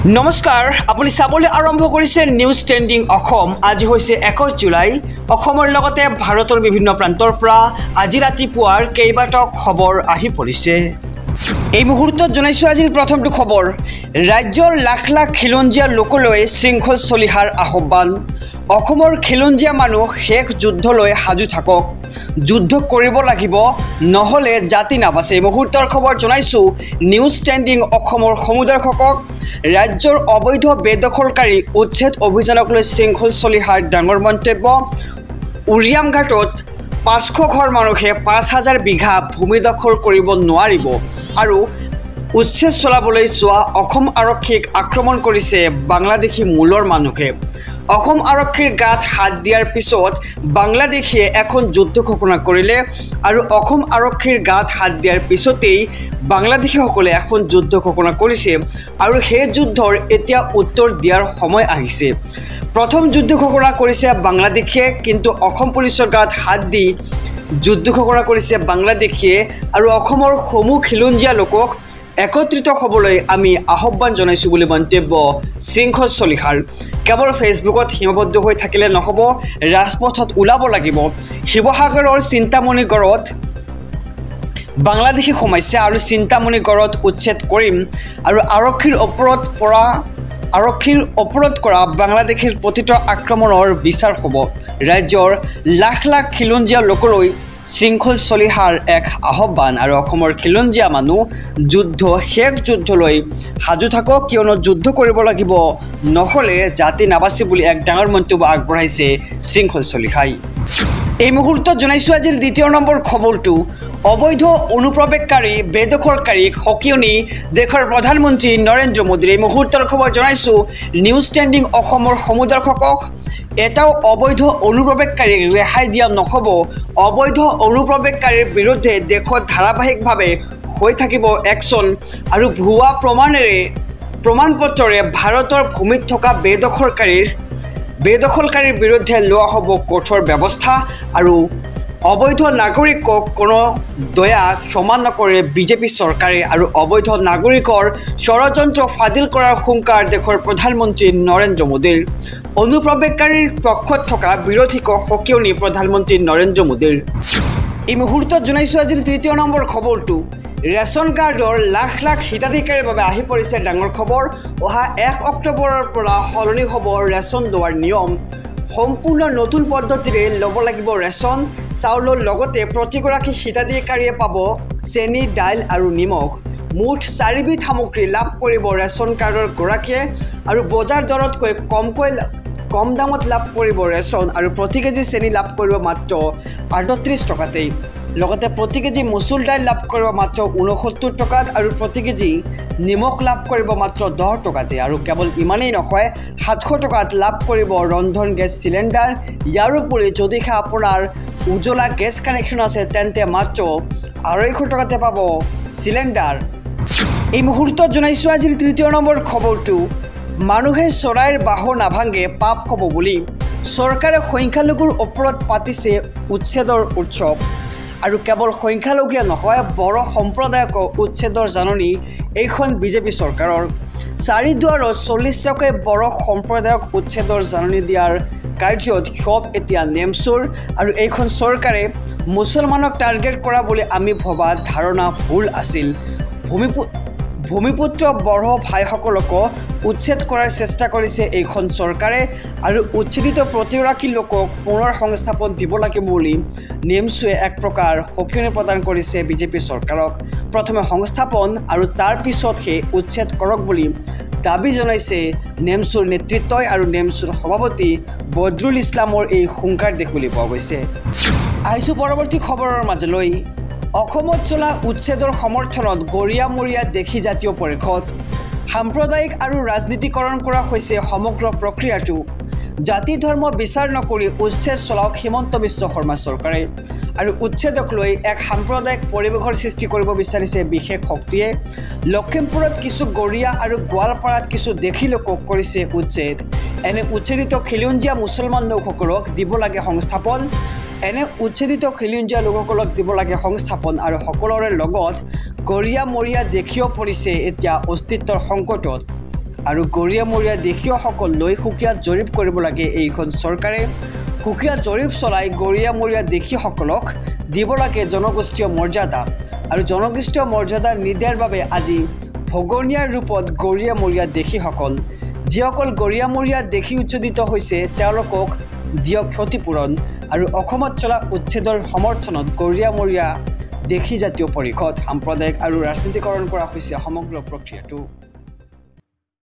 নমস্কাৰ আপুনি চাবলৈ আৰম্ভ কৰিছে নিউজ ট্ৰেন্ডিং অসম। আজি হৈছে 21 জুলাই। অসমৰ লগতে ভাৰতৰ বিভিন্ন প্ৰান্তৰ পৰা আজি ৰাতিপুৱাৰ কেইবাটাও খবৰ আহি পৰিছে। এই মুহূৰ্তত জনাইছো আজিৰ প্ৰথমটো খবৰ। ৰাজ্যৰ লাখ লাখ খিলঞ্জীয়া লোকলৈ শৃংখল চলিহাৰ আহ্বান। অসমৰ খিলঞ্জীয়া মানুহ শেষ যুদ্ধলৈ সাজু থাকক। যুদ্ধ কৰিব লাগিব, নহলে জাতি নাবাচে। এই মুহূৰ্তৰ খবৰ জনাইছো নিউজ ট্ৰেন্ডিং অসমৰ সমুদৰ্শকক। ৰাজ্যৰ অবৈধ বেদখলকাৰী উচ্ছেদ অভিযানক লৈ শৃংখল চলিহাৰ ডাঙৰ মন্তব্য। উৰিয়াম ঘাটত 500 ঘৰ মানুহে 5000 বিঘা ভূমি দখল কৰিব নোৱাৰিব আৰু উচ্ছেদ চলাবলৈ যোৱা অসম আৰক্ষীক আক্ৰমণ কৰিছে বাংলাদেশী মূলৰ মানুহে। অসম আৰক্ষীৰ গাত হাত দিয়াৰ পিছত বাংলাদেশে এখন যুদ্ধ ঘোষণা কৰিলে আৰু অসম আৰক্ষীৰ গাত হাত দিয়াৰ পিছতেই বাংলাদেশীসকলে এখন যুদ্ধ ঘোষণা কৰিছে আৰু সেই যুদ্ধৰ এতিয়া উত্তৰ দিয়াৰ সময় আহিছে। প্ৰথম যুদ্ধ ঘোষণা কৰিছে বাংলাদেশে, কিন্তু অসম পুলিচৰ গাত হাত দি যুদ্ধ ঘোষণা কৰিছে বাংলাদেশে আৰু অসমৰ সমূহ খিলঞ্জীয়া লোকক একত্ৰিত হ'বলৈ আমি আহ্বান জনাইছোঁ বুলি মন্তব্য শৃংখল চলিহাৰ। কেৱল ফেচবুকত সীমাবদ্ধ হৈ থাকিলে নহ'ব, ৰাজপথত ওলাব লাগিব। শিৱসাগৰৰ চিন্তামণিগড়ত বাংলাদেশী সোমাইছে আৰু চিন্তামণিগড়ত উচ্ছেদ কৰিম আৰু আৰক্ষীৰ ওপৰত কৰা বাংলাদেশীৰ প্ৰতিটো আক্ৰমণৰ বিচাৰ হ'ব। ৰাজ্যৰ লাখ লাখ খিলঞ্জীয়া লোকলৈ শৃংখল চলিহাৰ এক আহ্বান আৰু অসমৰ খিলঞ্জীয়া মানুহ শেষ যুদ্ধলৈ সাজু থাকক, কিয়নো যুদ্ধ কৰিব লাগিব, নহ'লে জাতি নাবাচে বুলি এক ডাঙৰ মন্তব্য আগবঢ়াইছে শৃংখল চলিহাই। এই মুহূৰ্তত জনাইছোঁ আজিৰ দ্বিতীয় নম্বৰ খবৰটো। অবৈধ অনুপ্ৰৱেশকাৰী বেদখলকাৰীক সকিয়নি দেশৰ প্ৰধানমন্ত্ৰী নৰেন্দ্ৰ মোদীৰ। এই মুহূৰ্তৰ খবৰ জনাইছোঁ নিউজ ট্ৰেন্ডিং অসমৰ সমুদৰ্শকক। এটাও অবৈধ অনুপ্ৰৱেশকাৰীক ৰেহাই দিয়া নহ'ব। অবৈধ অনুপ্ৰৱেশকাৰীৰ বিৰুদ্ধে দেশত ধাৰাবাহিকভাৱে হৈ থাকিব একশ্যন আৰু ভুৱা প্ৰমাণপত্ৰৰে ভাৰতৰ ভূমিত থকা বেদখলকাৰীৰ বিৰুদ্ধে লোৱা হ'ব কঠোৰ ব্যৱস্থা আৰু অবৈধ নাগৰিকক কোনো দয়া ক্ষমা নকৰে বিজেপি চৰকাৰে আৰু অবৈধ নাগৰিকৰ ষড়যন্ত্ৰ ফাদিল কৰাৰ হুংকাৰ দেশৰ প্ৰধানমন্ত্ৰী নৰেন্দ্ৰ মোদীৰ। অনুপ্ৰৱেশকাৰীৰ পক্ষত থকা বিৰোধীক সকিয়নি প্ৰধানমন্ত্ৰী নৰেন্দ্ৰ মোদীৰ। এই মুহূৰ্তত জনাইছোঁ আজিৰ তৃতীয় নম্বৰ খবৰটো। ৰেচন কাৰ্ডৰ লাখ লাখ হিতাধিকাৰীৰ বাবে আহি পৰিছে ডাঙৰ খবৰ। অহা 1 অক্টোবৰৰ পৰা সলনি হ'ব ৰেচন লোৱাৰ নিয়ম। সম্পূৰ্ণ নতুন পদ্ধতিৰে ল'ব লাগিব ৰেচন। চাউলৰ লগতে প্ৰতিগৰাকী হিতাধিকাৰীয়ে পাব চেনি, দাইল আৰু নিমখ। মুঠ 4বিধ সামগ্ৰী লাভ কৰিব ৰেচন কাৰ্ডৰ গৰাকীয়ে আৰু বজাৰ দৰতকৈ কম দামত লাভ কৰিব ৰেচন আৰু প্ৰতি কেজি চেনি লাভ কৰিব মাত্ৰ 38 টকাতেই। লগতে প্ৰতি কেজি মচুৰ দাইল লাভ কৰিব মাত্ৰ 69 টকাত আৰু প্ৰতি কেজি নিমখ লাভ কৰিব মাত্ৰ 10 টকাতে। আৰু কেৱল ইমানেই নহয়, 700 টকাত লাভ কৰিব ৰন্ধন গেছ চিলিণ্ডাৰ। ইয়াৰ উপৰি যদিহে আপোনাৰ উজ্জ্বলা গেছ কানেকশ্যন আছে তেন্তে মাত্ৰ 250 টকাতে পাব চিলিণ্ডাৰ। এই মুহূৰ্তত জনাইছোঁ আজিৰ তৃতীয় নম্বৰ খবৰটো। মানুহে চৰাইৰ বাহৰ নাভাঙে পাপ হ'ব বুলি চৰকাৰে সংখ্যালঘুৰ ওপৰত পাতিছে উচ্ছেদৰ উৎসৱ। আৰু কেৱল সংখ্যালঘুৱে নহয়, বড়ো সম্প্ৰদায়কো উচ্ছেদৰ জাননী এইখন বিজেপি চৰকাৰৰ। চাৰিদুৱাৰত 40টাকৈ বড়ো সম্প্ৰদায়ক উচ্ছেদৰ জাননী দিয়াৰ কাৰ্যত ক্ষোভ এতিয়া নেমচুৰ আৰু এইখন চৰকাৰে মুছলমানক টাৰ্গেট কৰা বুলি আমি ভবা ধাৰণা ভুল আছিল। ভূমিপুত্ৰ বড়ো ভাইসকলকো উচ্ছেদ কৰাৰ চেষ্টা কৰিছে এইখন চৰকাৰে আৰু উচ্ছেদিত প্ৰতিগৰাকী লোকক পুনৰ সংস্থাপন দিব লাগিব বুলি নেমচুৱে এক প্ৰকাৰ সকিয়নি প্ৰদান কৰিছে বিজেপি চৰকাৰক। প্ৰথমে সংস্থাপন আৰু তাৰ পিছতহে উচ্ছেদ কৰক বুলি দাবী জনাইছে নেমচুৰ নেতৃত্বই আৰু নেমচুৰ সভাপতি বদৰুল ইছলামৰ এই হুংকাৰ দেখিবলৈ পোৱা গৈছে। আহিছোঁ পৰৱৰ্তী খবৰৰ মাজলৈ। অসমত চলা উচ্ছেদৰ সমৰ্থনত গৰিয়ামৰীয়া দেশী জাতীয় পৰিষদ। সাম্প্ৰদায়িক আৰু ৰাজনীতিকৰণ কৰা হৈছে সমগ্ৰ প্ৰক্ৰিয়াটো। জাতি ধৰ্ম বিচাৰ নকৰি উচ্ছেদ চলাওক হিমন্ত বিশ্ব শৰ্মা চৰকাৰে আৰু উচ্ছেদক লৈ এক সাম্প্ৰদায়িক পৰিৱেশৰ সৃষ্টি কৰিব বিচাৰিছে বিশেষ শক্তিয়ে। লখিমপুৰত কিছু গৰিয়া আৰু গোৱালপাৰাত কিছু দেশী লোকক কৰিছে উচ্ছেদ। এনে উচ্ছেদিত খিলঞ্জীয়া মুছলমান লোকসকলক দিব লাগে সংস্থাপন। এনে উচ্ছেদিত খিলঞ্জীয়া লোকসকলক দিব লাগে সংস্থাপন আৰু সকলোৰে লগত গৰিয়ামৰীয়া দেশীয় পৰিছে এতিয়া অস্তিত্বৰ সংকটত। আৰু গৰিয়ামৰীয়া দেশীয়সকললৈ সুকীয়া জৰীপ কৰিব লাগে এইখন চৰকাৰে। সুকীয়া জৰীপ চলাই গৰিয়ামৰীয়া দেশীয়সকলক দিব লাগে জনগোষ্ঠীয় মৰ্যাদা আৰু জনগোষ্ঠীয় মৰ্যাদা নিদিয়াৰ বাবে আজি ভগনীয়া ৰূপত গৰিয়ামৰীয়া দেশীসকল যিসকল গৰিয়ামৰীয়া দেশী উচ্ছেদিত হৈছে তেওঁলোকক দিয়ক ক্ষতিপূৰণ আৰু অসমত চলা উচ্ছেদৰ সমৰ্থনত গৰিয়ামৰীয়া দেশী জাতীয় পৰিষদ সাম্প্ৰদায়িক আৰু ৰাজনীতিকৰণ কৰা হৈছে সমগ্ৰ প্ৰক্ৰিয়াটো।